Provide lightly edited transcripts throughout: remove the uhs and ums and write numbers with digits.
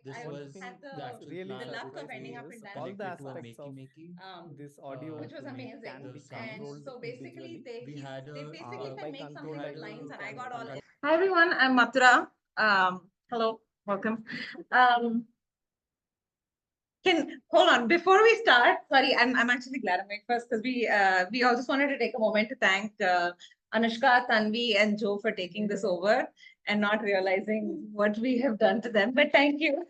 this I was had the actual the plan luck because of ending we up in dance all the connected to a aspects of makey this audio which was tuning can amazing. be And controlled so basically, individually. we had they a basically By said make control, something I with mean lines, you and I can got all. control. Hi everyone, I'm Mathura. Hello, welcome. Um, can hold on before we start. Sorry, I'm actually glad I'm first because we all just wanted to take a moment to thank Anushka, Tanvi, and Joe for taking this over and not realizing what we have done to them. But thank you.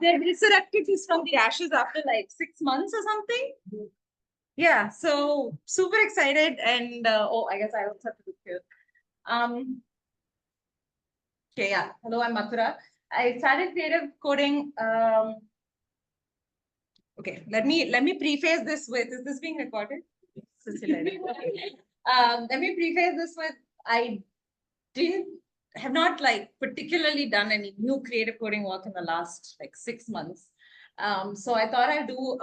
They resurrected this from the ashes after like 6 months or something. Yeah, so super excited, and oh, I guess I also have to look here. Okay, yeah. Hello, I'm Mathura. I started creative coding. Okay, let me preface this with, is this being recorded? Let me preface this with, I have not like particularly done any new creative coding work in the last like 6 months. So I thought I'd do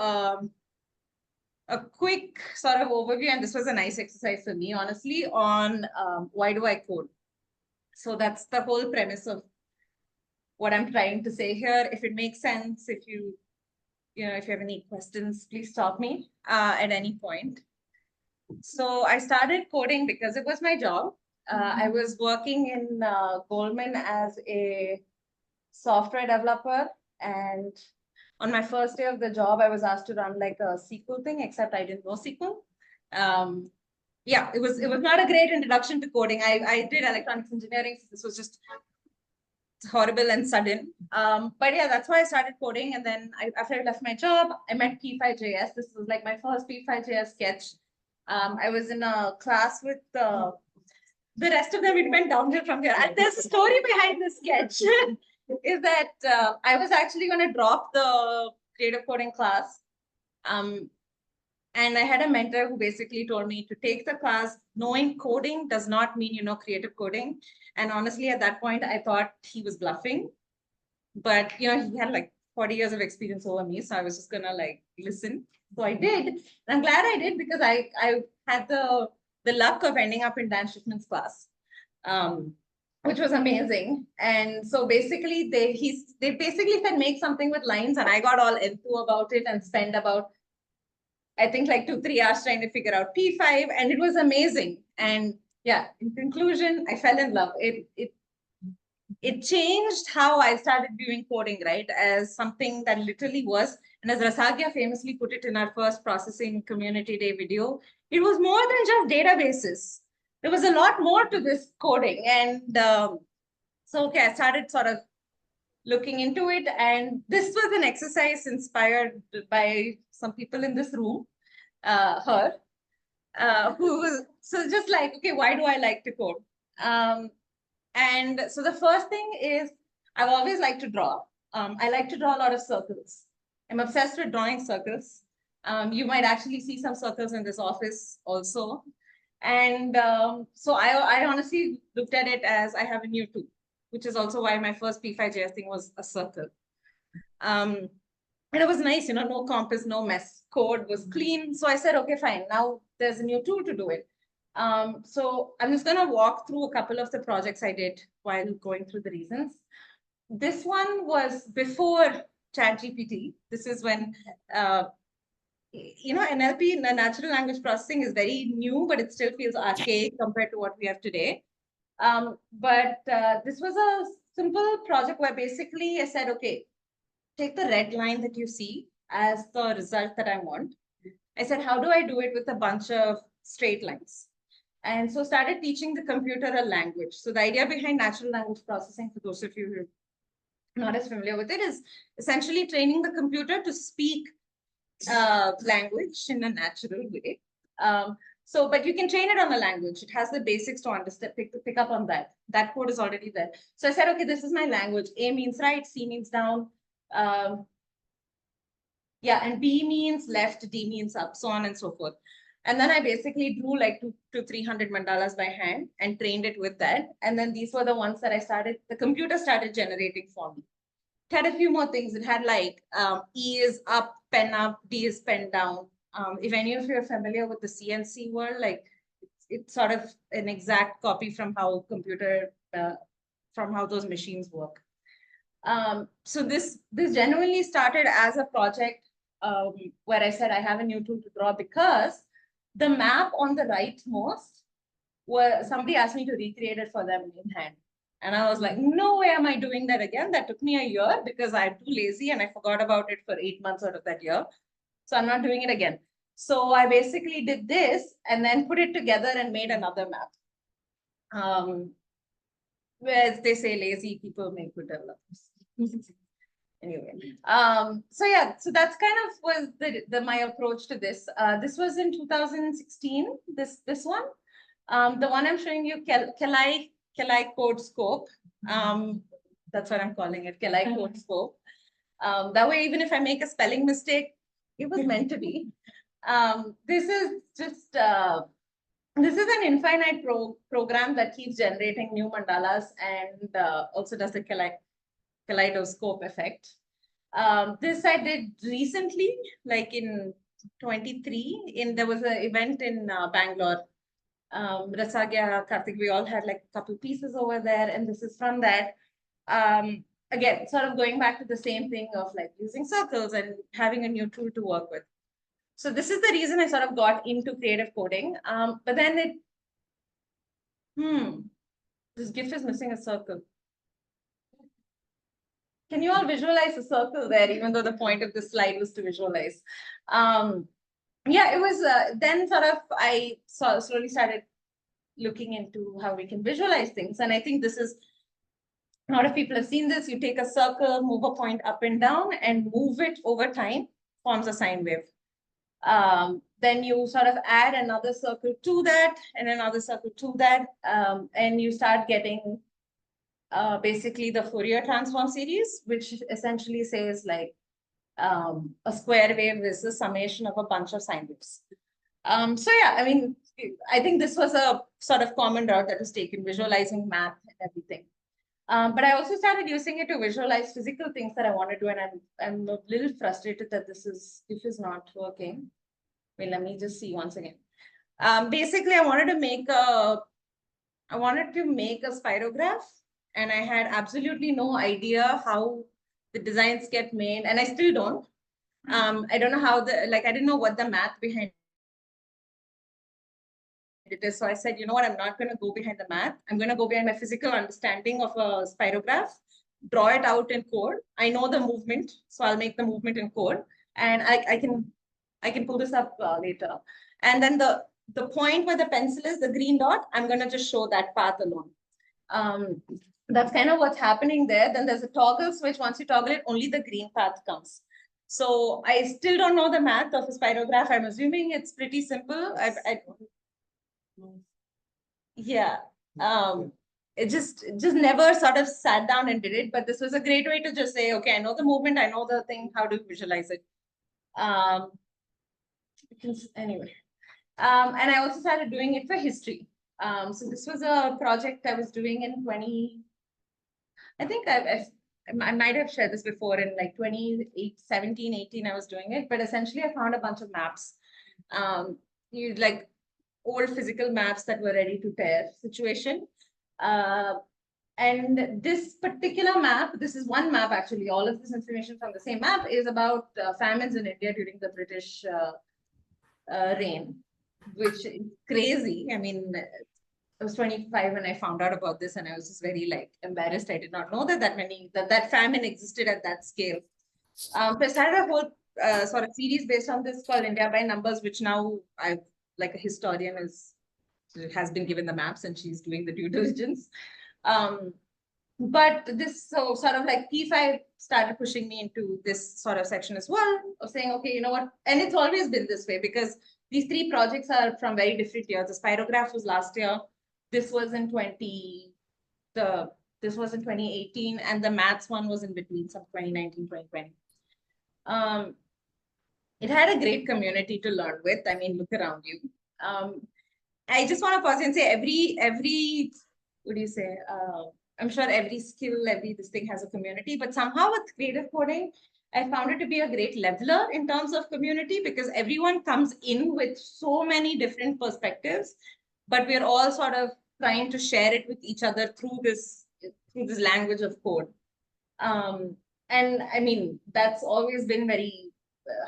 a quick sort of overview, and this was a nice exercise for me, honestly, on why do I code? So that's the whole premise of what I'm trying to say here. If it makes sense, if you have any questions, please stop me at any point. So I started coding because it was my job. I was working in Goldman as a software developer, and on my first day of the job, I was asked to run like a SQL thing, except I didn't know SQL. Yeah, it was not a great introduction to coding. I did electronics engineering, so this was just horrible and sudden. But yeah, that's why I started coding. And then after I left my job, I met P5JS. This was like my first P5JS sketch. I was in a class with the rest of them. It went downhill from here. And there's a story behind this sketch. Is that I was actually going to drop the creative coding class. And I had a mentor who basically told me to take the class. Knowing coding does not mean you know creative coding. And honestly, at that point, I thought he was bluffing. But he had like 40 years of experience over me, so I was just gonna like listen. So I did. And I'm glad I did because I had the luck of ending up in Dan Schiffman's class. Which was amazing. And so basically they basically said make something with lines, and I got all enthused about it and spent about I think like 2-3 hours trying to figure out P5, and it was amazing. And yeah, in conclusion, I fell in love. It changed how I started viewing coding, right? As something that literally was, and as Rasagya famously put it in our first processing community day video, it was more than just databases. There was a lot more to this coding. And so, okay, I started sort of looking into it. And this was an exercise inspired by some people in this room, her, who was, so just like, okay, why do I like to code? And so the first thing is I've always liked to draw. I like to draw a lot of circles. I'm obsessed with drawing circles. You might actually see some circles in this office also. And so I honestly looked at it as I have a new tool, which is also why my first P5JS thing was a circle. And it was nice, no compass, no mess. Code was clean. So I said, okay, fine. Now there's a new tool to do it. So I'm just going to walk through a couple of the projects I did while going through the reasons. This one was before ChatGPT. This is when, NLP, natural language processing, is very new, but it still feels archaic compared to what we have today. But this was a simple project where basically I said, okay, take the red line that you see as the result that I want. I said, how do I do it with a bunch of straight lines? And so started teaching the computer a language. So the idea behind natural language processing, for those of you who are not as familiar with it, is essentially training the computer to speak language in a natural way. But you can train it on the language. It has the basics to understand, pick up on that. That code is already there. So I said, okay, this is my language. A means right, C means down. And B means left, D means up, so on and so forth. And then I basically drew like 200 to 300 mandalas by hand and trained it with that. And then these were the ones that the computer started generating for me. It had a few more things. It had like E is up, D is pen down. If any of you are familiar with the CNC world, like it's sort of an exact copy from how from how those machines work. So this genuinely started as a project where I said I have a new tool to draw because the map on the rightmost, where somebody asked me to recreate it for them in hand. And I was like, no way am I doing that again. That took me a year because I'm too lazy and I forgot about it for 8 months out of that year. So I'm not doing it again. So I basically did this and then put it together and made another map. Where they say lazy people make good developers. Anyway, so yeah, so that's kind of was my approach to this. This was in 2016, this one. The one I'm showing you, Kelai Code Scope. That's what I'm calling it, Kelai Code Scope. That way, even if I make a spelling mistake, it was meant to be. This is just, this is an infinite program that keeps generating new mandalas and also does the kaleidoscope effect. This I did recently, like in 23, there was an event in Bangalore. Rasagya, Karthik, we all had like a couple pieces over there, and this is from that. Again, sort of going back to the same thing of like using circles and having a new tool to work with. So this is the reason I sort of got into creative coding. But then this GIF is missing a circle. Can you all visualize a circle there, even though the point of this slide was to visualize? Yeah, it was then sort of I slowly started looking into how we can visualize things. And I think this is, a lot of people have seen this. You take a circle, move a point up and down and move it over time, forms a sine wave. Then you sort of add another circle to that and another circle to that. And you start getting basically the Fourier transform series, which essentially says like a square wave is a summation of a bunch of sine waves. So yeah, I mean, I think this was a sort of common route that was taken, visualizing math and everything. But I also started using it to visualize physical things that I want to do, and I'm a little frustrated that this is not working. Wait, let me just see once again. Basically, I wanted to make a spirograph, and I had absolutely no idea how the designs get made, and I still don't. I don't know how I didn't know what the math behind it is. So I said, you know what, I'm not going to go behind the math. I'm going to go behind my physical understanding of a spirograph, draw it out in code. I know the movement, so I'll make the movement in code, and I can pull this up later. And then the point where the pencil is, the green dot, I'm going to just show that path alone. That's kind of what's happening there. Then there's a toggle switch. Once you toggle it, only the green path comes. So I still don't know the math of a spirograph. I'm assuming it's pretty simple. Yeah. It just never sort of sat down and did it. But this was a great way to just say, okay, I know the movement, I know the thing, how to visualize it. Anyway. And I also started doing it for history. So this was a project I was doing in I think I might have shared this before in like 17, 18, I was doing it, but essentially I found a bunch of maps. You like old physical maps that were ready to tear situation. And this particular map, this is one map actually, all of this information from the same map is about famines in India during the British reign, which is crazy. I mean, I was 25 when I found out about this, and I was just very like embarrassed. I did not know that famine existed at that scale. So I started a whole sort of series based on this called India by Numbers, which now I've like a historian has been given the maps and she's doing the due diligence. But this sort of like P5 started pushing me into this sort of section as well of saying, okay, you know what? And it's always been this way because these three projects are from very different years. The spirograph was last year. This was in 2018, and the maths one was in between, some 2019, 2020. It had a great community to learn with. I mean, look around you. I just want to pause and say every what do you say? I'm sure every skill, this thing has a community, but somehow with creative coding, I found it to be a great leveler in terms of community because everyone comes in with so many different perspectives, but we're all sort of trying to share it with each other through this language of code. And I mean, that's always been very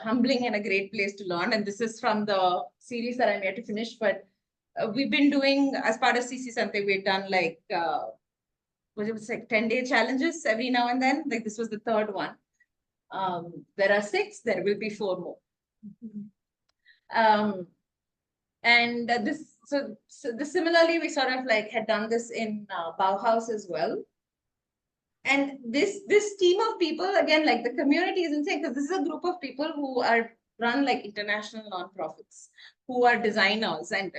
humbling and a great place to learn. And this is from the series that I'm yet to finish, but we've been doing, as part of CCSanté, we've done like, what it was like 10-day challenges every now and then. Like this was the third one. There are 6, there will be 4 more. And similarly, we sort of like had done this in Bauhaus as well. And this team of people, again, like the community is insane, because this is a group of people who are run like international nonprofits, who are designers. And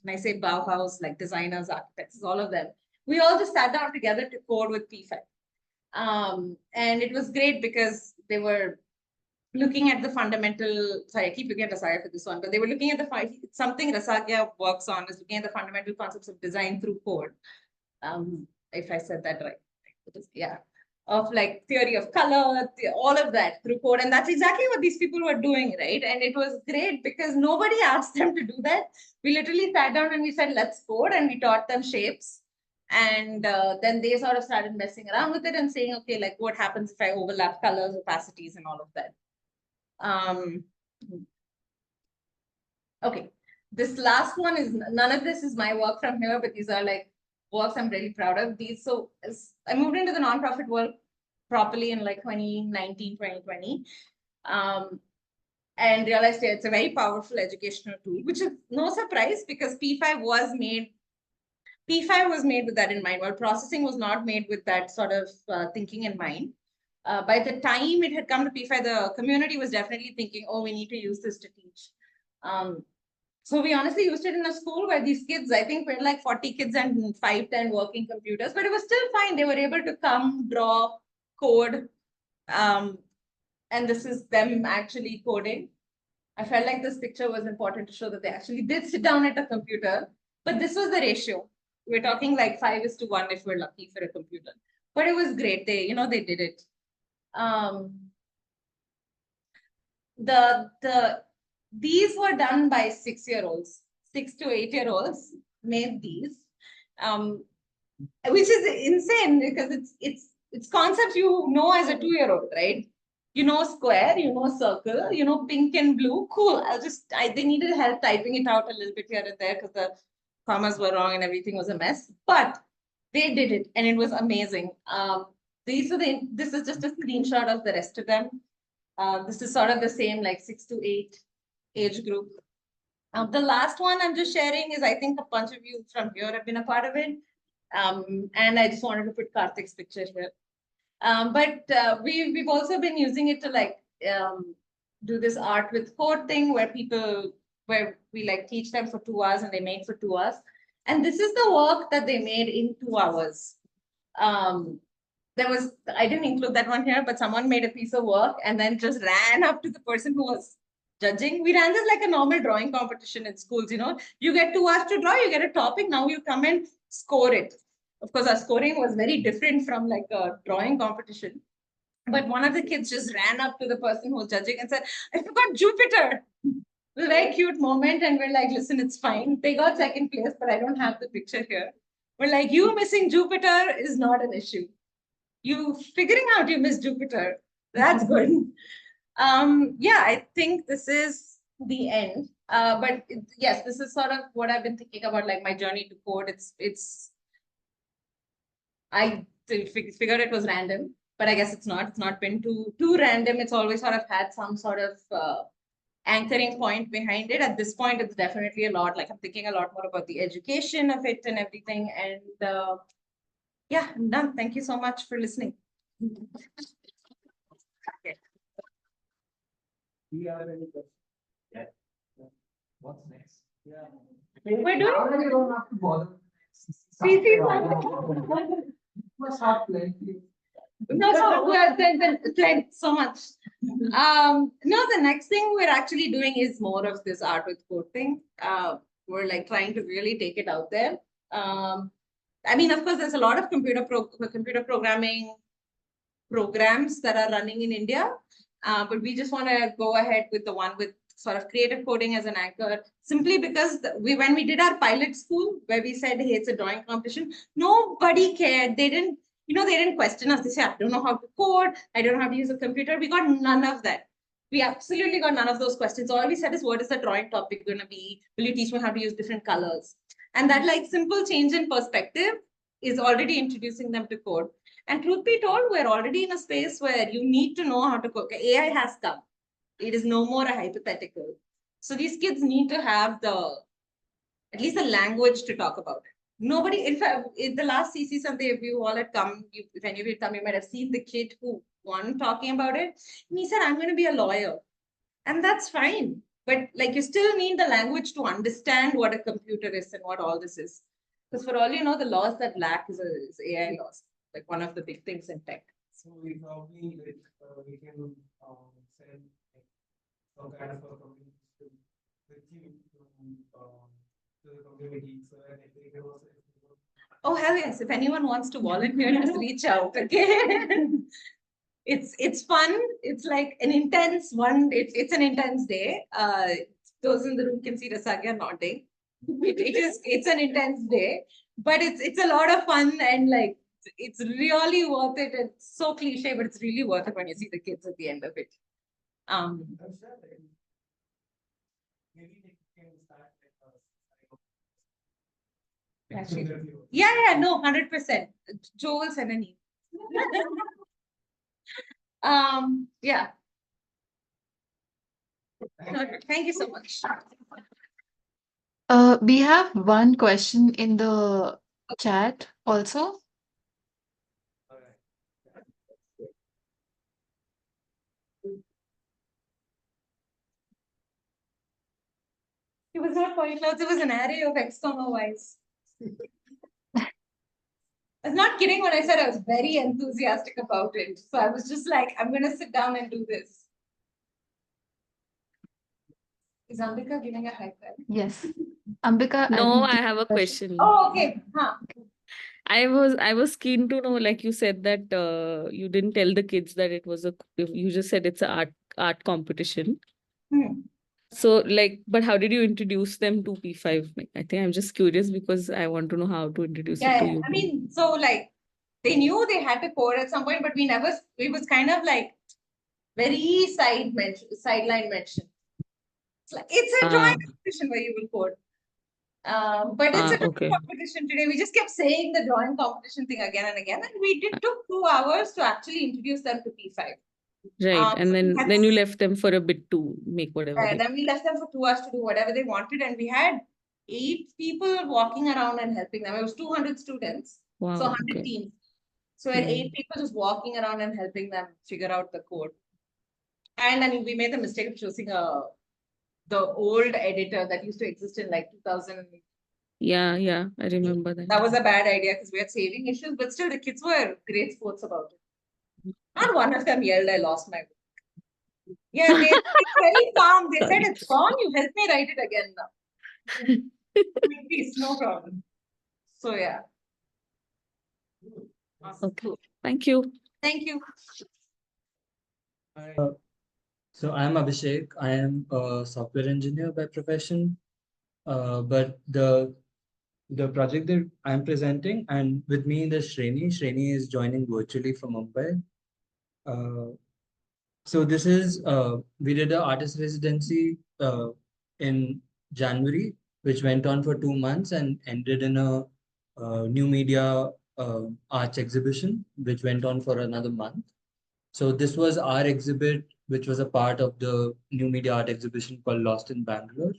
when I say Bauhaus, like designers, architects, all of them, we all just sat down together to code with P5. And it was great because they were looking at the fundamental, sorry, I keep looking at Rasagya for this one, but they were looking at something Rasagya works on is looking at the fundamental concepts of design through code. If I said that right. Yeah, of like theory of color, all of that through code. And that's exactly what these people were doing, right? And it was great because nobody asked them to do that. We literally sat down and we said, let's code, and we taught them shapes. And then they sort of started messing around with it and saying, okay, like what happens if I overlap colors, opacities, and all of that. Okay, this last one is, none of this is my work from here, but these are like works I'm really proud of. These, so I moved into the nonprofit world properly in like 2019, 2020. And realized it's a very powerful educational tool, which is no surprise because P5 was made with that in mind, while processing was not made with that sort of thinking in mind. By the time it had come to P5, the community was definitely thinking, oh, we need to use this to teach. So we honestly used it in a school where these kids, I think we had like 40 kids and 5-10 working computers, but it was still fine. They were able to come, draw, code. And this is them actually coding. I felt like this picture was important to show that they actually did sit down at a computer, but this was the ratio. We're talking like 5:1 if we're lucky for a computer, but it was great. They did it. These were done by 6-year-olds, 6 to 8-year-olds made these, which is insane because it's concepts you know as a 2-year-old, right? You know square, you know circle, you know pink and blue. Cool. They needed help typing it out a little bit here and there because the commas were wrong and everything was a mess. But they did it and it was amazing. This is just a screenshot of the rest of them. This is sort of the same, like 6 to 8 age group. The last one I'm just sharing is, I think a bunch of you from here have been a part of it. And I just wanted to put Karthik's picture here. But we've also been using it to like do this art with code thing where we like teach them for 2 hours and they make for 2 hours. And this is the work that they made in 2 hours. I didn't include that one here, but someone made a piece of work and then just ran up to the person who was judging. We ran this like a normal drawing competition in schools, you get 2 hours to draw, you get a topic, now you come and score it. Of course, our scoring was very different from like a drawing competition. But one of the kids just ran up to the person who was judging and said, I forgot Jupiter. It was a very cute moment. And we're like, listen, it's fine. They got second place, but I don't have the picture here. We're like, you missing Jupiter is not an issue. You figuring out you missed Jupiter, that's good. Yeah, I think this is the end. But yes, this is sort of what I've been thinking about, like my journey to code. I figured it was random, but I guess it's not. It's not been too random. It's always sort of had some sort of anchoring point behind it. At this point, it's definitely a lot. Like I'm thinking a lot more about the education of it and everything. And yeah, I'm done. Thank you so much for listening. Okay. Yeah. What's next? Yeah. We're doing. We don't have to bother. Thanks so much. No, the next thing we're actually doing is more of this art with code thing. We're like trying to really take it out there. I mean, of course, there's a lot of computer programming programs that are running in India, but we just want to go ahead with the one with sort of creative coding as an anchor, simply because when we did our pilot school where we said, hey, it's a drawing competition, nobody cared. They didn't, They didn't question us. They said, I don't know how to code. I don't know how to use a computer. We got none of that. We absolutely got none of those questions. All we said is, what is the drawing topic going to be? Will you teach me how to use different colors? And that like simple change in perspective is already introducing them to code. And truth be told, we're already in a space where you need to know how to code. AI has come. It is no more a hypothetical. So these kids need to have at least the language to talk about it. Nobody, in fact, in the last CCSanté, if you all had come, if any of you had come, you might have seen the kid who won talking about it. And he said, I'm going to be a lawyer. And that's fine. But like, you still need the language to understand what a computer is and what all this is. Because for all you know, the laws that lack is AI laws, like one of the big things in tech. So we probably we can send some kind of a community with you to the community so that they can also. Oh, hell yes. If anyone wants to volunteer, just reach out. Okay. It's fun. It's like an intense one. It's an intense day. Those in the room can see Rasagya nodding. It's an intense day, but it's a lot of fun and like it's really worth it. It's so cliche, but it's really worth it when you see the kids at the end of it. I'm sure that maybe they can start Actually, yeah, no, 100%. Joe will send an email. Yeah. Thank you so much. We have one question in the chat also. It was not point clouds, it was an array of X, Y's. I was not kidding when I said I was very enthusiastic about it. So I was just like, I'm going to sit down and do this. Is Ambika giving a high five? Yes. Ambika. No, I have a question. Oh, okay. Huh. I was keen to know, like you said that you didn't tell the kids that it was you just said it's a art competition. So like, but how did you introduce them to P5? Like, I think I'm just curious because I want to know how to introduce it to you. I mean, so like they knew they had to code at some point, but it was kind of like very sideline mention. It's a drawing competition where you will code. But it's a okay. competition today. We just kept saying the drawing competition thing again and again. And we took 2 hours to actually introduce them to P5. Right. And then you left them for a bit to make whatever. Then we left them for 2 hours to do whatever they wanted. And we had 8 people walking around and helping them. It was 200 students. Wow, so 100 okay. teams. So we had 8 people just walking around and helping them figure out the code. And I mean, we made the mistake of choosing the old editor that used to exist in like 2000. Yeah, I remember that. That was a bad idea because we had saving issues, but still the kids were great sports about it. Not one of them yelled, I lost my book. Yeah, they were very calm. They said, it's gone, you help me write it again now. Please, no problem. So yeah. Okay, thank you. Thank you. So I'm Abhishek. I am a software engineer by profession. But the project that I'm presenting, and with me there's Shreni. Shreni is joining virtually from Mumbai. So this is we did an artist residency in January, which went on for 2 months and ended in a new media arts exhibition, which went on for another month. So this was our exhibit, which was a part of the new media art exhibition called Lost in Bangalore.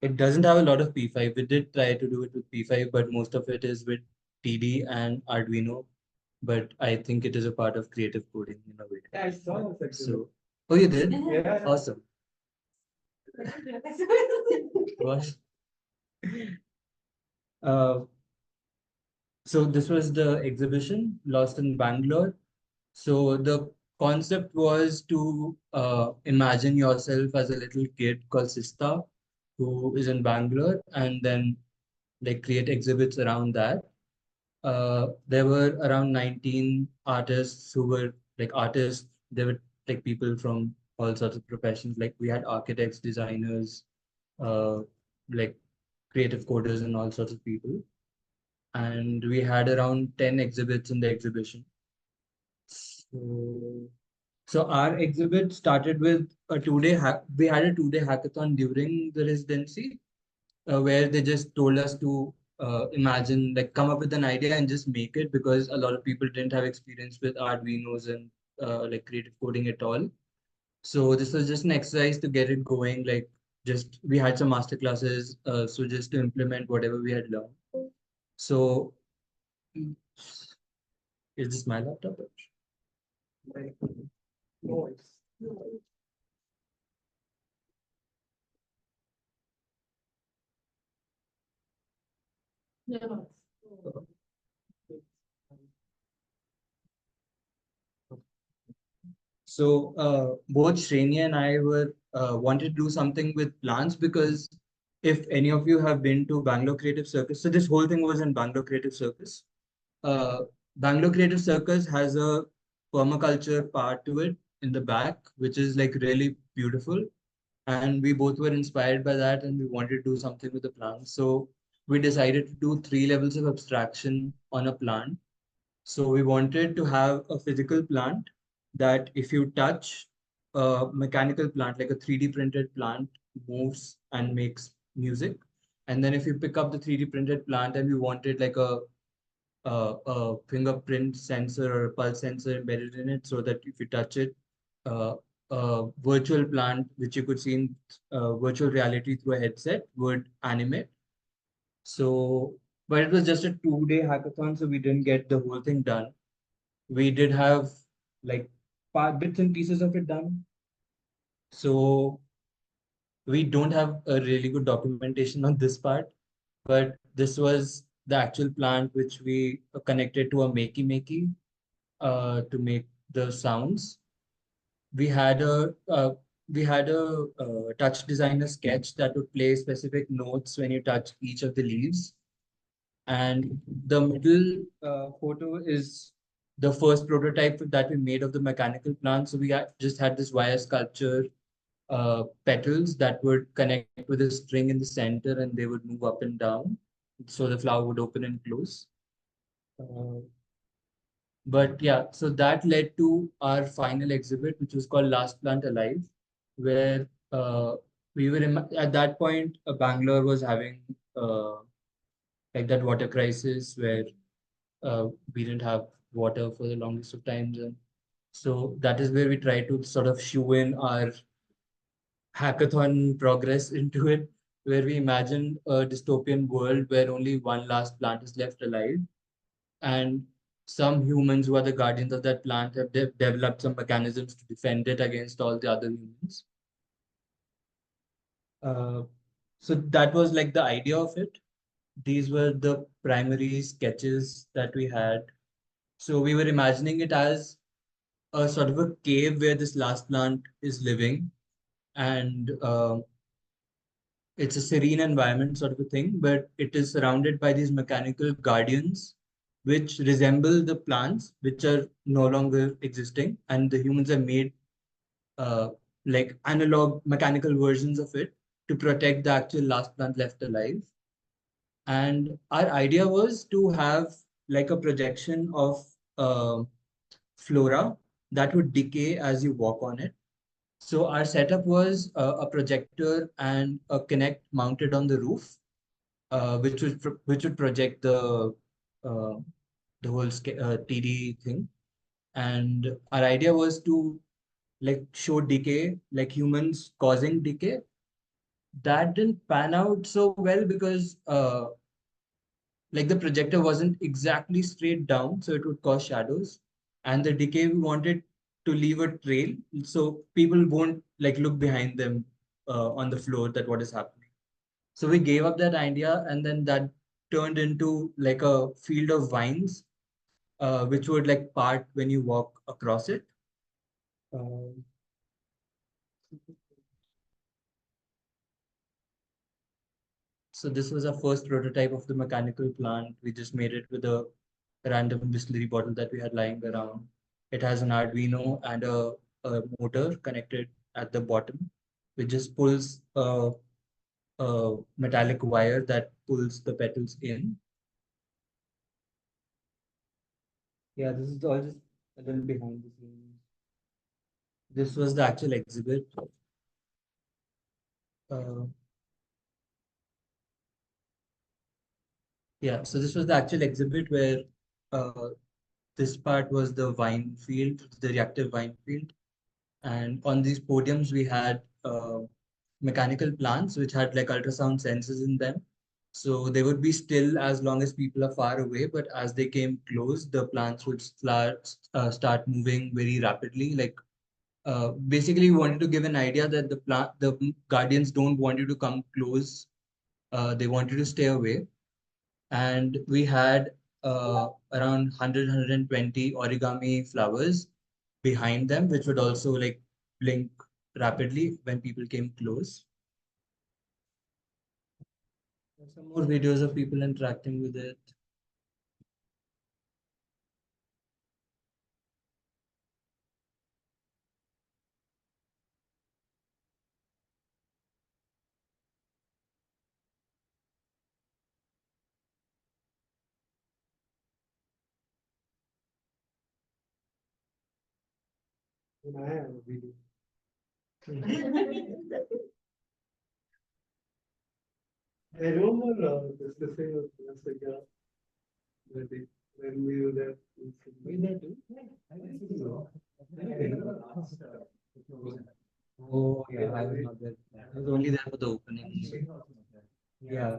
It doesn't have a lot of P5. We did try to do it with P5, but most of it is with TD and Arduino. But I think it is a part of creative coding in a way. Yeah, I saw that. So, oh, you did? Yeah. Awesome. What? So this was the exhibition, Lost in Bangalore. So the concept was to imagine yourself as a little kid called Sista, who is in Bangalore, and then like create exhibits around that. There were around 19 artists who were like artists. There were like people from all sorts of professions. Like we had architects, designers, like creative coders and all sorts of people. and we had around 10 exhibits in the exhibition. So our exhibit started with a 2-day hack. We had a 2-day hackathon during the residency, where they just told us to imagine, like, come up with an idea and just make it, because a lot of people didn't have experience with Arduinos and like creative coding at all. So this was just an exercise to get it going. Like, just we had some master classes, so just to implement whatever we had learned. So is this my laptop? Like noise. Yeah. So both Shreni and I were wanted to do something with plants, because if any of you have been to Bangalore Creative Circus, so this whole thing was in Bangalore Creative Circus. Uh, Bangalore Creative Circus has a permaculture part to it in the back, which is like really beautiful. And we both were inspired by that, and we wanted to do something with the plants. So we decided to do 3 levels of abstraction on a plant. So we wanted to have a physical plant that if you touch a mechanical plant, like a 3D printed plant, moves and makes music. And then if you pick up the 3D printed plant and we wanted like a fingerprint sensor or a pulse sensor embedded in it, so that if you touch it, uh, a virtual plant, which you could see in virtual reality through a headset, would animate. So, but it was just a 2-day hackathon, so we didn't get the whole thing done. We did have like bits and pieces of it done. So we don't have a really good documentation on this part, but this was the actual plant which we connected to a makey to make the sounds. We had a touch designer sketch that would play specific notes when you touch each of the leaves. And the middle photo is the first prototype that we made of the mechanical plant. So we just had this wire sculpture petals that would connect with a string in the center, and they would move up and down. So the flower would open and close. But yeah, so that led to our final exhibit, which was called Last Plant Alive, where we were at that point, Bangalore was having like that water crisis where we didn't have water for the longest of times. And so that is where we try to sort of shoe in our hackathon progress into it, where we imagine a dystopian world where only one last plant is left alive. And some humans who are the guardians of that plant have developed some mechanisms to defend it against all the other humans. Uh, so that was like the idea of it. These were the primary sketches that we had. So we were imagining it as a sort of a cave where this last plant is living, and it's a serene environment sort of a thing, but it is surrounded by these mechanical guardians which resemble the plants which are no longer existing, and the humans have made uh, like analog mechanical versions of it to protect the actual last plant left alive. And our idea was to have like a projection of uh, flora that would decay as you walk on it. So our setup was a projector and a Kinect mounted on the roof, which would project uh, the whole TD thing. And our idea was to like show decay, like humans causing decay. That didn't pan out so well because like the projector wasn't exactly straight down, so it would cause shadows. And the decay, we wanted to leave a trail, so people won't like look behind them on the floor that what is happening. So we gave up that idea, and then that turned into like a field of vines, which would like part when you walk across it. Um, So this was our first prototype of the mechanical plant. We just made it with a random Bisleri bottle that we had lying around. It has an Arduino and a motor connected at the bottom, which just pulls a metallic wire that pulls the petals in. Yeah, this is all just a little behind the scenes. This was the actual exhibit. Uh, yeah, so this was the actual exhibit where uh, this part was the wine field, the reactive wine field. And on these podiums, we had mechanical plants which had like ultrasound sensors in them. So they would be still as long as people are far away, but as they came close, the plants would start moving very rapidly. Like basically, we wanted to give an idea that the guardians don't want you to come close. They want you to stay away. And we had around 100, origami flowers behind them, which would also like blink rapidly when people came close. There's some more videos of people interacting with it. And I have a video. I remember discussing with Mr. When we were there. We there too? Oh, yeah, I was not there. I was only there for the opening. Yeah.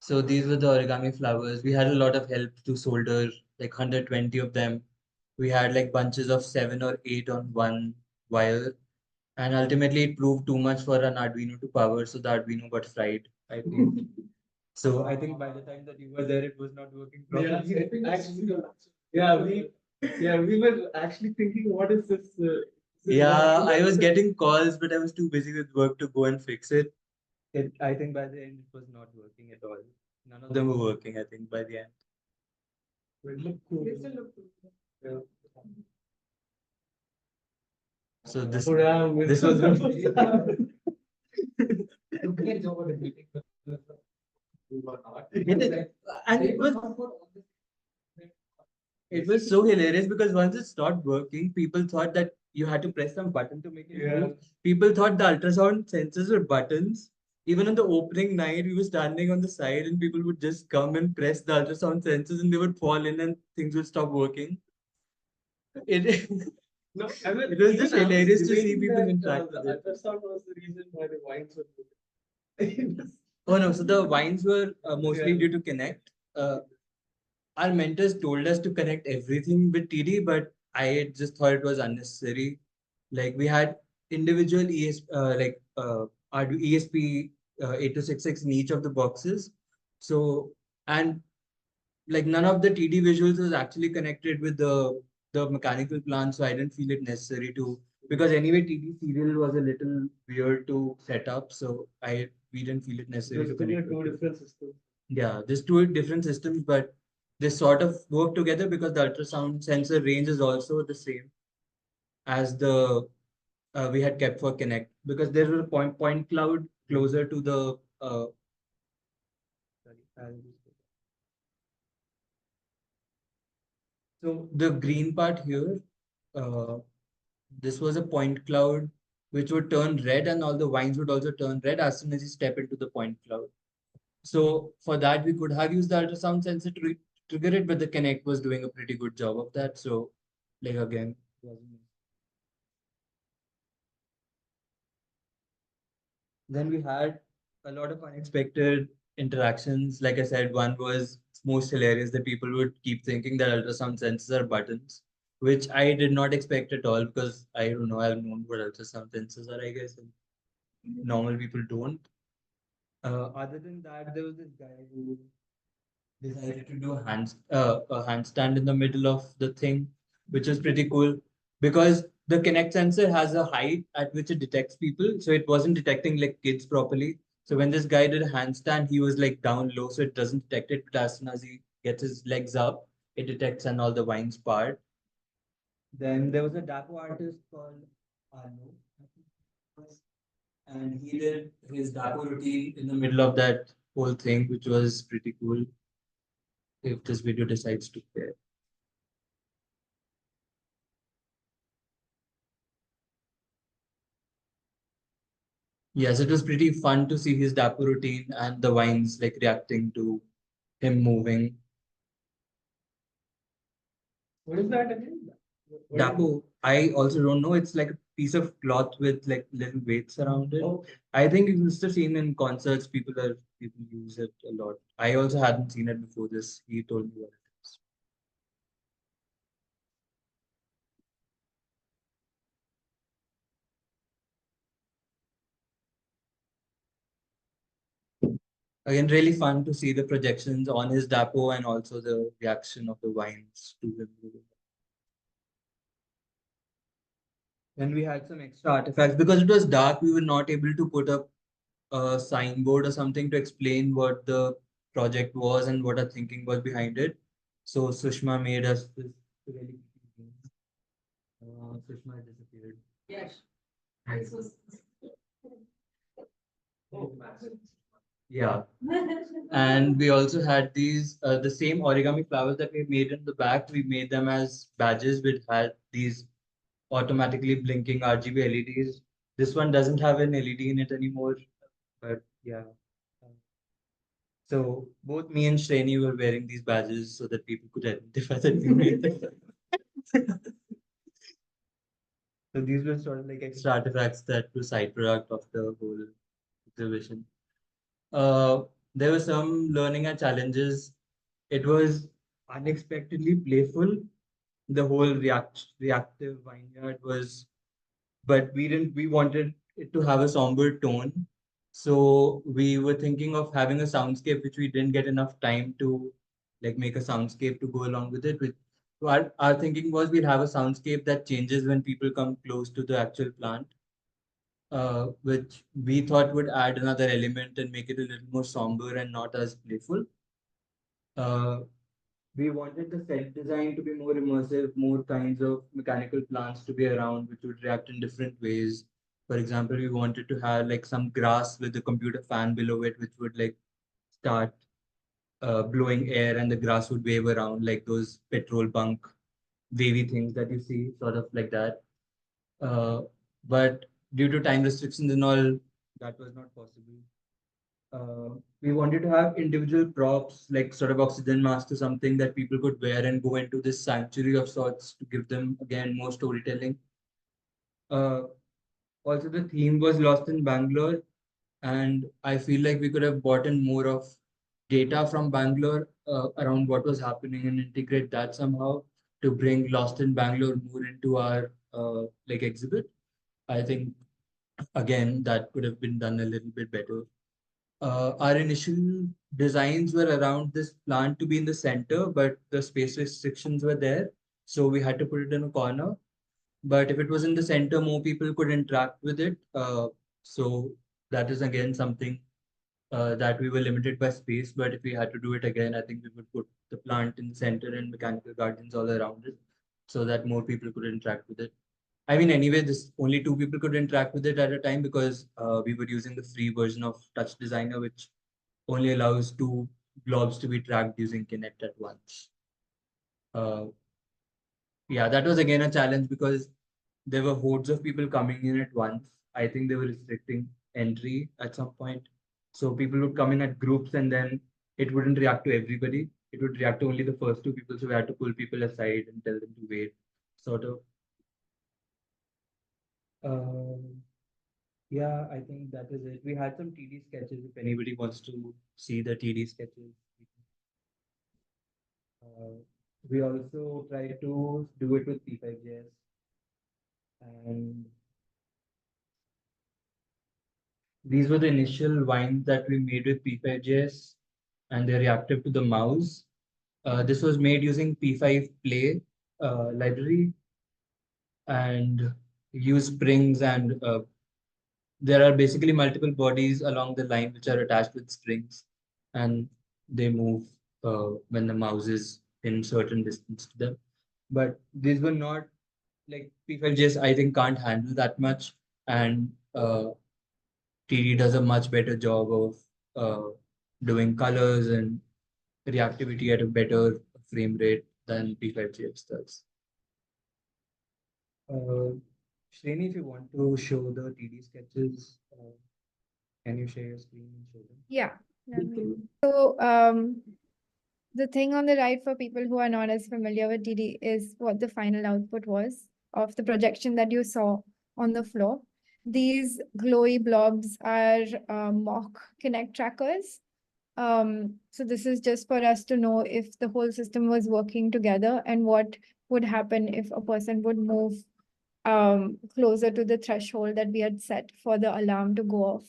So these were the origami flowers. We had a lot of help to solder, like 120 of them. We had like bunches of 7 or 8 on one wire. And ultimately it proved too much for an Arduino to power, so the Arduino got fried, I think. So I think by the time that you were there, it was not working Yeah, properly. I think actually, we were actually thinking, what is this? Yeah, I was getting calls, but I was too busy with work to go and fix it. I think by the end, it was not working at all. None of them were working, I think, by the end. It looked cool. Yeah. So this This was and it was so hilarious because once it stopped working, people thought that you had to press some button to make it move. People thought the ultrasound sensors were buttons. Even on the opening night, we were standing on the side and people would just come and press the ultrasound sensors and they would fall in and things would stop working. It, No, I mean, it was just even I was hilarious to see debating people that, interact the with it. ultrasound was the reason why the wines were moving. Oh no, so the wines were mostly Yeah. due to Connect. Our mentors told us to connect everything with TD, but I just thought it was unnecessary. Like we had individual ESP 8266 in each of the boxes. So and like none of the TD visuals was actually connected with the mechanical plan, so I didn't feel it necessary to, because anyway TD serial was a little weird to set up, so we didn't feel it necessary to connect. Two different systems. Yeah, there's two different systems, but they sort of work together because the ultrasound sensor range is also the same as the we had kept for Connect, because there was a point cloud closer to the sorry, so the green part here, uh, this was a point cloud which would turn red and all the vines would also turn red as soon as you step into the point cloud. So for that, we could have used the ultrasound sensor to trigger it, but the Connect was doing a pretty good job of that. So like again, then we had a lot of unexpected interactions. Like I said, one was most hilarious that people would keep thinking that ultrasound sensors are buttons, which I did not expect at all because I don't know, I've known what ultrasound sensors are, I guess, and normal people don't. Other than that, there was this guy who decided to do a handstand in the middle of the thing, which was pretty cool because the Connect sensor has a height at which it detects people, so it wasn't detecting like kids properly. So when this guy did a handstand, he was like down low, so it doesn't detect it. But as soon as he gets his legs up, it detects and all the vines part. Then there was a Dapo artist called Arno, I think it was, and he did his Dapo routine in the middle of that whole thing, which was pretty cool. if this video decides to play. Yes, it was pretty fun to see his dapper routine and the wines like reacting to him moving. What is that again? Dapper, I also don't know. It's like a piece of cloth with like little weights around it. Oh, I think you must have seen in concerts, people use it a lot. I also hadn't seen it before this. He told me what it is. Again, really fun to see the projections on his dapper and also the reaction of the wines to him. Then we had some extra artifacts because it was dark. We were not able to put up a signboard or something to explain what the project was and what our thinking was behind it. So Sushma made us this really cute game. Sushma disappeared. Yes. oh, massive. Yeah. And we also had these, the same origami flowers that we made in the back. We made them as badges which had these automatically blinking RGB LEDs. This one doesn't have an LED in it anymore, but yeah. So both me and Shreni were wearing these badges so that people could identify that we made them. So these were sort of like extra artifacts that were side product of the whole exhibition. There were some learning and challenges. It was unexpectedly playful. The whole reactive vineyard was, but we wanted it to have a somber tone. So we were thinking of having a soundscape, which we didn't get enough time to like make a soundscape to go along with it. So our thinking was we'd have a soundscape that changes when people come close to the actual plant, which we thought would add another element and make it a little more somber and not as playful. Uh, we wanted the set design to be more immersive, more kinds of mechanical plants to be around, which would react in different ways. For example, we wanted to have like some grass with a computer fan below it, which would like start blowing air and the grass would wave around like those petrol bunk wavy things that you see, sort of like that. But due to time restrictions and all, that was not possible. We wanted to have individual props like sort of oxygen masks or something that people could wear and go into this sanctuary of sorts to give them again more storytelling. Also, the theme was lost in Bangalore, and I feel like we could have brought in more of data from Bangalore around what was happening and integrate that somehow to bring Lost in Bangalore more into our like exhibit. I think again that could have been done a little bit better. Our initial designs were around this plant to be in the center, but the space restrictions were there. So we had to put it in a corner. But if it was in the center, more people could interact with it. So that is again something that we were limited by space. But if we had to do it again, I think we would put the plant in the center and mechanical gardens all around it so that more people could interact with it. I mean, anyway, this only two people could interact with it at a time because we were using the free version of Touch Designer, which only allows two blobs to be tracked using Kinect at once. Yeah, that was again a challenge because there were hordes of people coming in at once. I think they were restricting entry at some point. So people would come in at groups and then it wouldn't react to everybody. It would react to only the first two people. So we had to pull people aside and tell them to wait, sort of. Yeah, I think that is it. We had some TD sketches. If anybody wants to see the TD sketches, we also try to do it with P5JS. And these were the initial wines that we made with P5JS, and they're reactive to the mouse. This was made using P5 Play library and use springs and there are basically multiple bodies along the line which are attached with strings and they move when the mouse is in certain distance to them. But these were not like P5JS, I think, can't handle that much. And TD does a much better job of doing colors and reactivity at a better frame rate than P5GX does. Shreni, if you want to show the TD sketches, can you share your screen and show them? Yeah. So the thing on the right for people who are not as familiar with TD is what the final output was of the projection that you saw on the floor. These glowy blobs are mock Kinect trackers. So this is just for us to know if the whole system was working together and what would happen if a person would move closer to the threshold that we had set for the alarm to go off.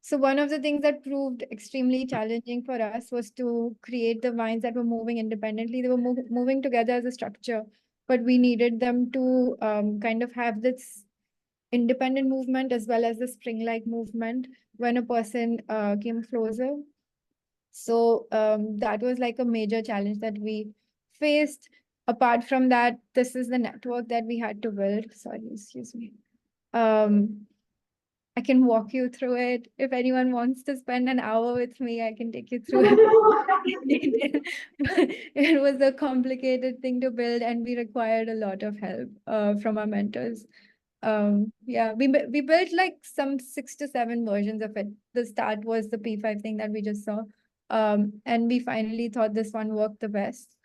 So one of the things that proved extremely challenging for us was to create the vines that were moving independently. They were moving together as a structure, but we needed them to kind of have this independent movement as well as the spring-like movement when a person came closer. So that was like a major challenge that we faced. Apart from that, this is the network that we had to build. Sorry, excuse me. I can walk you through it. If anyone wants to spend an hour with me, I can take you through it. It was a complicated thing to build, and we required a lot of help from our mentors. Yeah, we built like some 6 to 7 versions of it. The start was the P5 thing that we just saw. And we finally thought this one worked the best.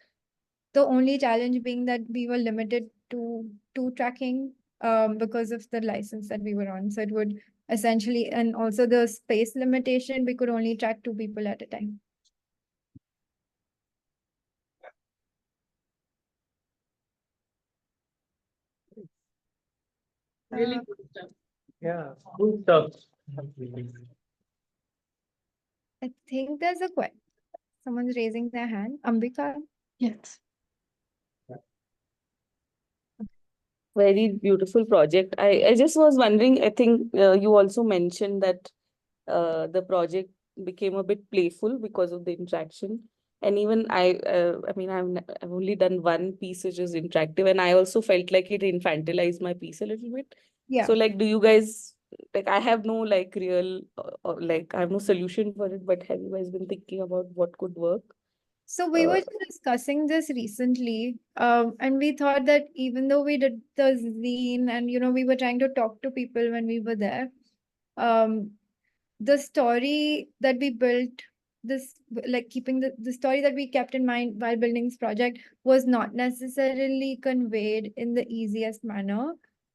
The only challenge being that we were limited to 2 tracking because of the license that we were on. So it would essentially, and also the space limitation, we could only track 2 people at a time. Really good stuff. Yeah, good stuff. I think there's a question. Someone's raising their hand. Ambika? Yes. Very beautiful project. I just was wondering, I think you also mentioned that the project became a bit playful because of the interaction. And even I mean, I've only done one piece which is interactive, and I also felt like it infantilized my piece a little bit. Yeah. So like, do you guys, like, I have no like real, like, I have no solution for it, but have you guys been thinking about what could work? So we were just discussing this recently, and we thought that even though we did the zine and, you know, we were trying to talk to people when we were there, the story that we built, this, like keeping the story that we kept in mind while building this project was not necessarily conveyed in the easiest manner.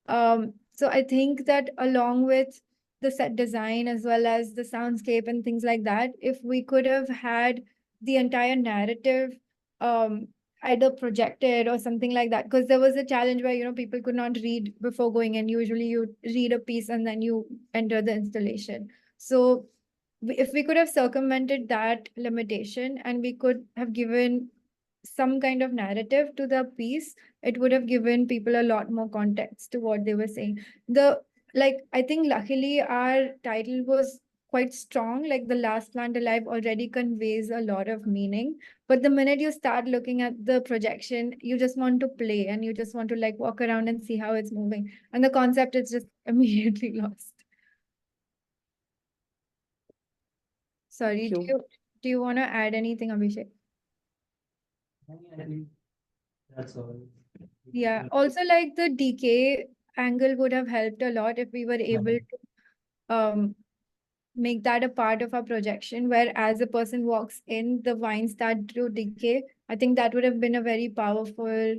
So I think that along with the set design as well as the soundscape and things like that, if we could have had the entire narrative either projected or something like that, because there was a challenge where, you know, people could not read before going in. Usually you read a piece and then you enter the installation. So if we could have circumvented that limitation and we could have given some kind of narrative to the piece, it would have given people a lot more context to what they were saying. I think luckily our title was quite strong, like The Last Plant Alive already conveys a lot of meaning. But the minute you start looking at the projection, you just want to play and you just want to like walk around and see how it's moving. And the concept is just immediately lost. Sorry, Thank you. do you want to add anything, Abhishek? I think that's all. Yeah, also like the decay angle would have helped a lot if we were able to make that a part of our projection, where as a person walks in, the vines start to decay. I think that would have been a very powerful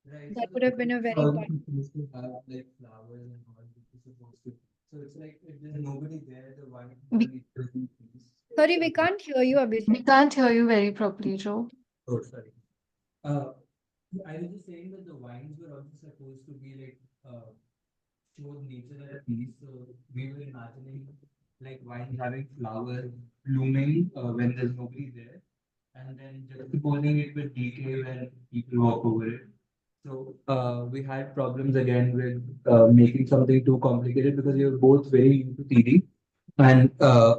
Right, that so would have been a very all powerful. supposed to have like flowers and all, which is supposed to. So it's like if there's nobody there, the wine We- will be peace. Sorry, we can't hear you, We Abhishek. can't hear you very properly, Joe. Oh, sorry. Uh, I was just saying that the wines were also supposed to be like show nature at peace. So we were imagining like wines having flowers blooming when there's nobody there, and then just supposing it will decay when people walk over it. So we had problems again with making something too complicated because we were both very into TD, and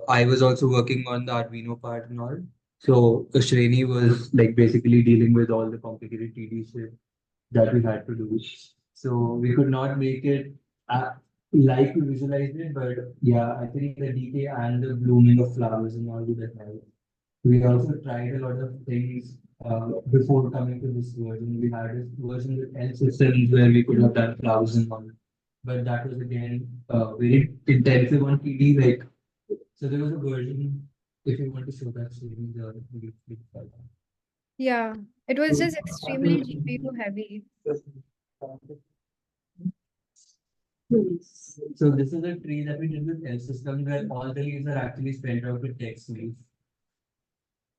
I was also working on the Arduino part and all. So Shreni was like basically dealing with all the complicated TD shit that we had to do. So we could not make it like to visualize it, but yeah, I think the decay and the blooming of flowers and all that help. We also tried a lot of things before coming to this version. We had a version with L systems where we could have done flowers and all, but that was again very intensive on TD. Like, so there was a version. If you want to show that, Shreni, Yeah, it was just extremely GPU heavy. So this is a tree that we did with L system where all the leaves are actually spread out with text leaves.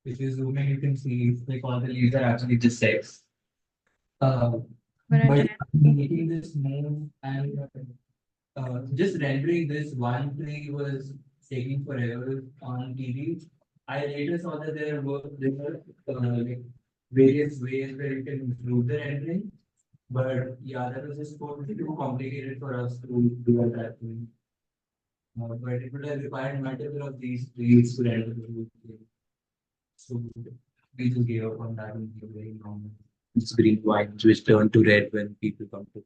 If you zoom in, you can see like all the leaves are actually just text. When I But tried. making this move and just rendering this one tree was taking forever on TV. I later saw that there were like various ways where you can improve the rendering. But yeah, that was just too complicated for us to do at that point. But it would have required multiple of these trees to render the whole thing. So we just gave up on that and gave very normal. It's green white, which turned to red when people come to it.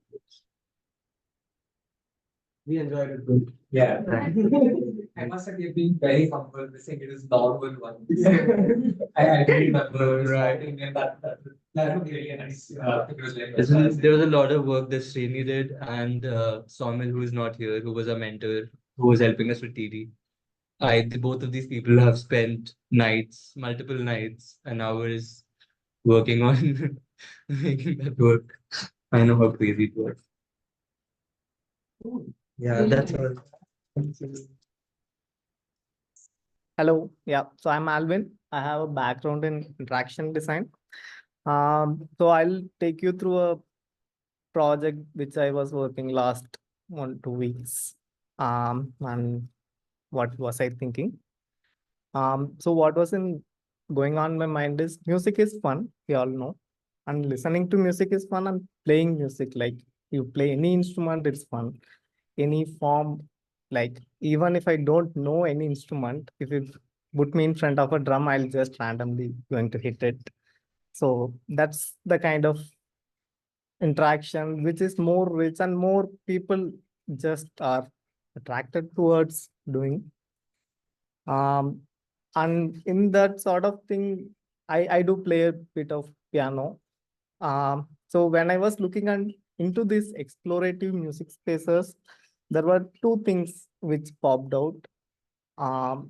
We enjoyed it good. Yeah. I must have been very comfortable saying it is normal one. I do remember writing and that would be really nice. It was like There was a lot of work that Shreni did, and Saumil, who is not here, who was a mentor, who was helping us with TD. Both of these people have spent nights, multiple nights and hours working on making that work. I know how crazy it was. Yeah, that's all. Hello, yeah. So I'm Alvin. I have a background in interaction design. So I'll take you through a project which I was working last 1-2 weeks. And what was I thinking? So what was going on in my mind is music is fun, we all know. And listening to music is fun, and playing music, like you play any instrument, it's fun. Any form, like even if I don't know any instrument, if you put me in front of a drum, I'll just randomly going to hit it. So that's the kind of interaction which is more rich and more people just are attracted towards doing. And in that sort of thing, I do play a bit of piano. So when I was looking into these explorative music spaces, there were two things which popped out.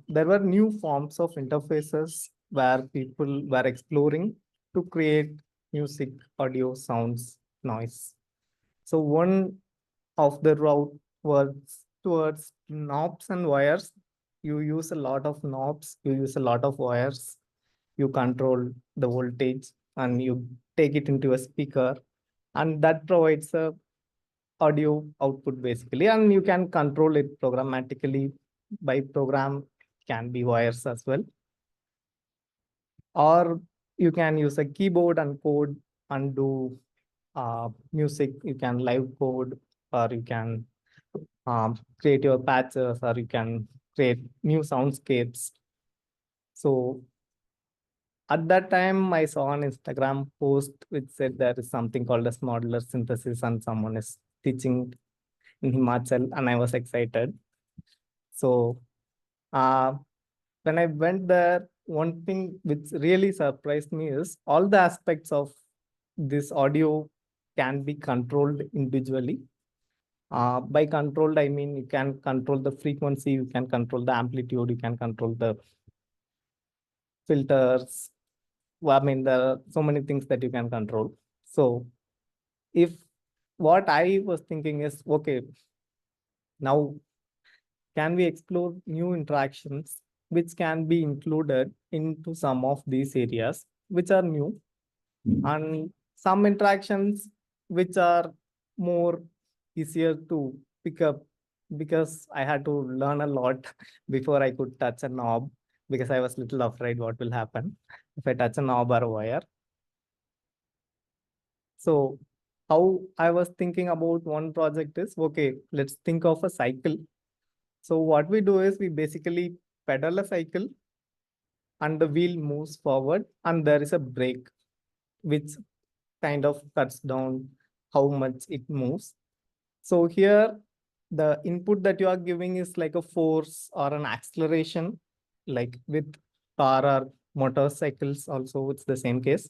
There were new forms of interfaces where people were exploring to create music, audio, sounds, noise. So one of the route was towards knobs and wires. You use a lot of knobs, you use a lot of wires, you control the voltage and you take it into a speaker, and that provides a audio output basically, and you can control it programmatically. By program can be wires as well, or you can use a keyboard and code and do music. You can live code, or you can create your patches, or you can create new soundscapes. So at that time, I saw an Instagram post which said there is something called as modular synthesis, and someone is teaching in Himachal, and I was excited. So when I went there, one thing which really surprised me is all the aspects of this audio can be controlled individually. By controlled, I mean you can control the frequency, you can control the amplitude, you can control the filters. I mean, there are so many things that you can control. So if what I was thinking is, okay, now can we explore new interactions which can be included into some of these areas which are new, and some interactions which are more easier to pick up, because I had to learn a lot before I could touch a knob, because I was little afraid what will happen if I touch a knob or a wire. So how I was thinking about one project is, okay, let's think of a cycle. So what we do is we basically pedal a cycle and the wheel moves forward and there is a brake which kind of cuts down how much it moves. So here the input that you are giving is like a force or an acceleration, like with car or motorcycles also, it's the same case.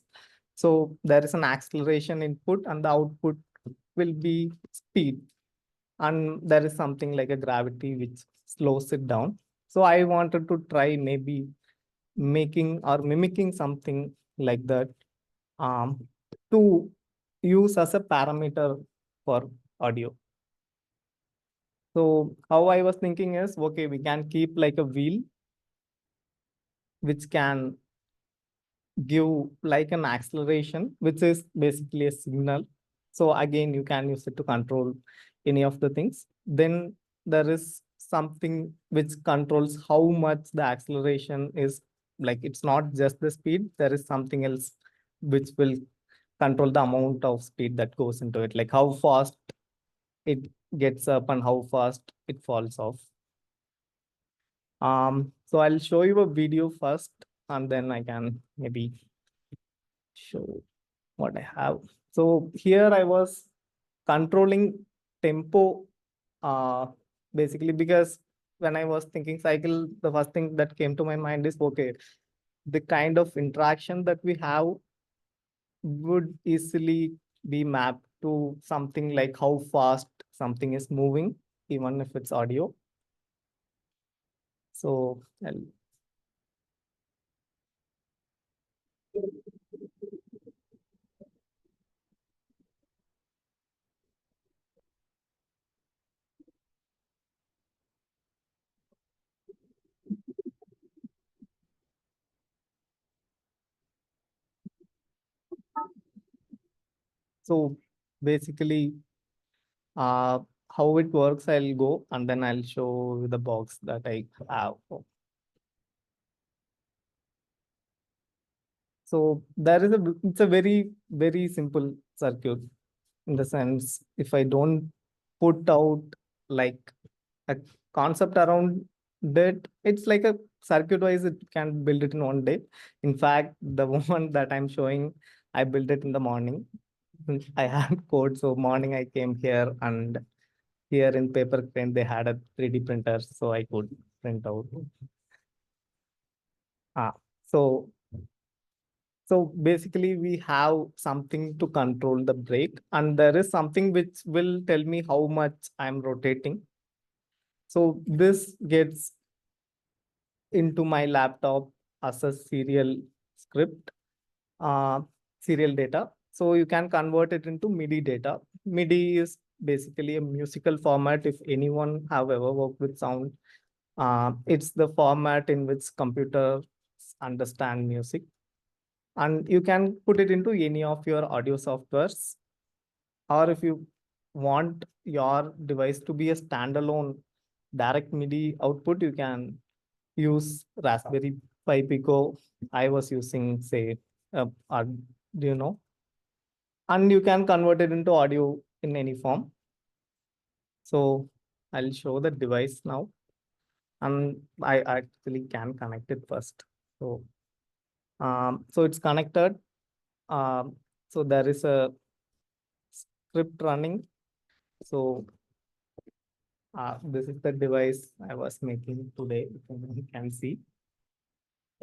So there is an acceleration input and the output will be speed. And there is something like a gravity which slows it down. So I wanted to try maybe making or mimicking something like that to use as a parameter for audio. So how I was thinking is, okay, we can keep like a wheel which can give like an acceleration, which is basically a signal. So again, you can use it to control any of the things. Then there is something which controls how much the acceleration is. Like it's not just the speed, there is something else which will control the amount of speed that goes into it, like how fast it gets up and how fast it falls off. So I'll show you a video first, and then I can maybe show what I have. So here I was controlling tempo, basically because when I was thinking cycle, the first thing that came to my mind is, okay, the kind of interaction that we have would easily be mapped to something like how fast something is moving, even if it's audio. So so basically, uh, how it works, I'll go and then I'll show you the box that I have. So there is it's a very, very simple circuit in the sense, if I don't put out like a concept around that, it's like a circuit wise, it can build it in one day. In fact, the one that I'm showing, I built it in the morning. I had code. So morning I came here, and here in paper crane, they had a 3D printer, so I could print out. So So basically we have something to control the brake, and there is something which will tell me how much I'm rotating. So this gets into my laptop as a serial script, uh, serial data. So you can convert it into MIDI data. MIDI is basically a musical format. If anyone have ever worked with sound, it's the format in which computers understand music. And you can put it into any of your audio softwares, or if you want your device to be a standalone direct MIDI output, you can use Raspberry Pi Pico. I was using, say, Arduino, and you can convert it into audio in any form. So I'll show the device now, and I actually can connect it first. So it's connected. So there is a script running. So this is the device I was making today. You can see.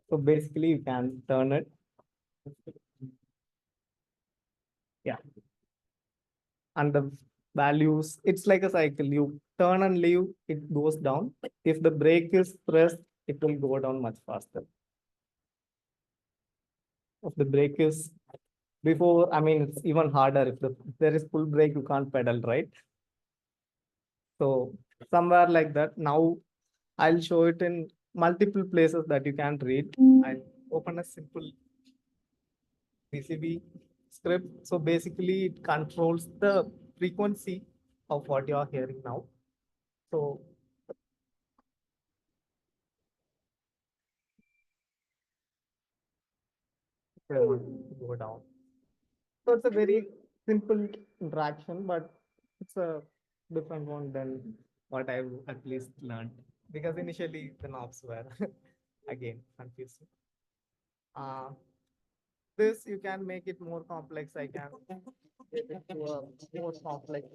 So basically, you can turn it. Yeah. And the values, it's like a cycle. You turn and leave, it goes down. If the brake is pressed, it will go down much faster. If the brake is before, I mean, it's even harder. If there is full brake, you can't pedal, right? So somewhere like that. Now I'll show it in multiple places that you can read. I'll open a simple PCB script. So basically it controls the frequency of what you are hearing now. So go down. So it's a very simple interaction, but it's a different one than what I've at least learned, because initially the knobs were again confusing. This you can make it more complex. I can make it to a more complex.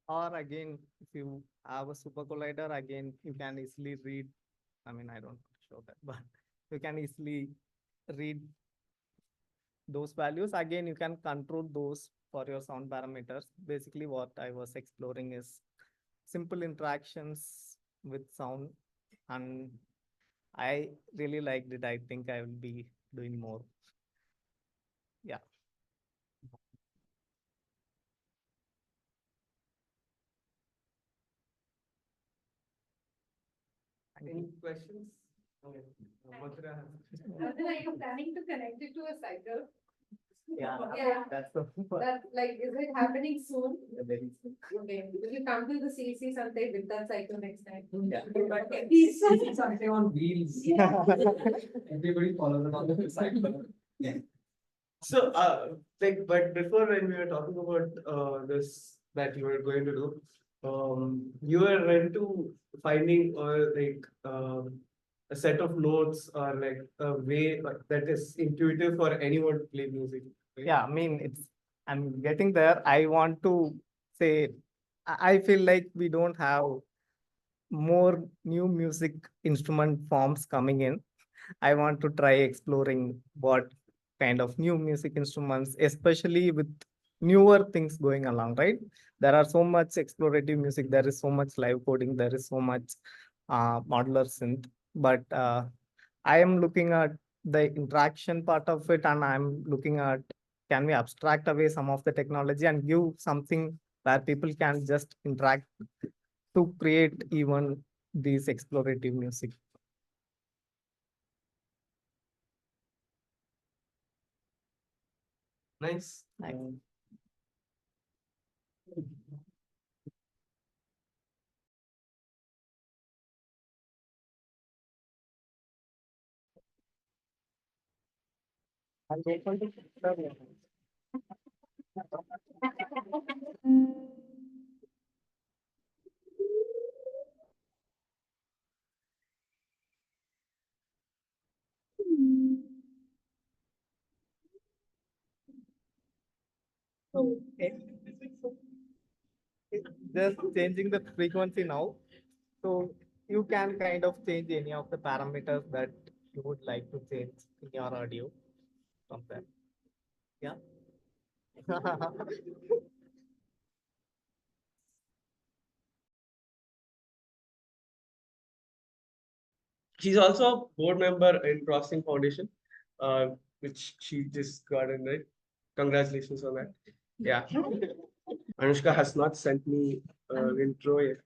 Or again, if you have a super collider, again, you can easily read. I mean, I don't show that, but you can easily read those values. Again, you can control those for your sound parameters. Basically, what I was exploring is simple interactions with sound, and I really liked it. I think I will be doing more. Yeah. Any questions? Okay. Mathura has- Are you planning to connect it to a cycle? Yeah, Yeah. that's the That, like, is it happening soon? very soon. Okay, will you come to the CCSanté with that cycle next time? Yeah. Okay, please. Something on wheels. Everybody follows it on the cycle. So, but before when we were talking about this that you were going to do, you were into finding a set of notes or like a way that is intuitive for anyone to play music. Right? Yeah, I mean, I'm getting there. I want to say, I feel like we don't have more new music instrument forms coming in. I want to try exploring what kind of new music instruments, especially with newer things going along, right? There are so much explorative music, there is so much live coding, there is so much modular synth, but I am looking at the interaction part of it, and I'm looking at, can we abstract away some of the technology and give something where people can just interact to create even these explorative music. Nice. Just changing the frequency now. So you can kind of change any of the parameters that you would like to change in your audio from that. Yeah. She's also a board member in Processing Foundation, which she just got in, right? Congratulations on that. Yeah. Anushka has not sent me intro yet.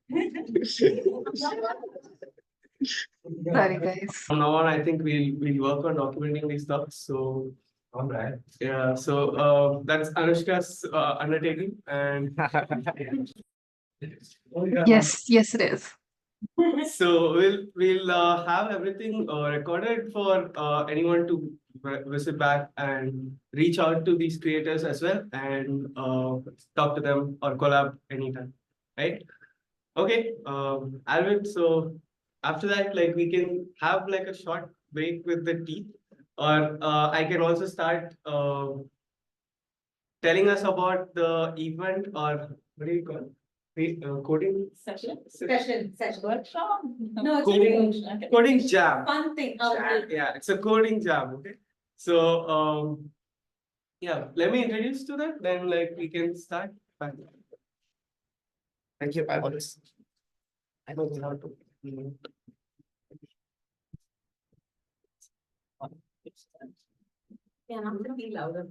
Sorry, guys. From now on, I think we'll work on documenting these stuff. So All right. yeah, so that's Anushka's undertaking, and Yes, yes, it is. so we'll have everything recorded for anyone to visit back and reach out to these creators as well, and talk to them or collab anytime, right? Okay, Alvin. So after that, like we can have like a short break with the tea, or I can also start telling us about the event, or what do you call it? Coding Session. Workshop? No, it's Coding- a coding jam. fun thing. Yeah, it's a coding jam. Okay, so yeah, let me introduce to that. Then like we can start. Bye. Thank you. Bye. I don't know how to. Yeah, I'm gonna be louder.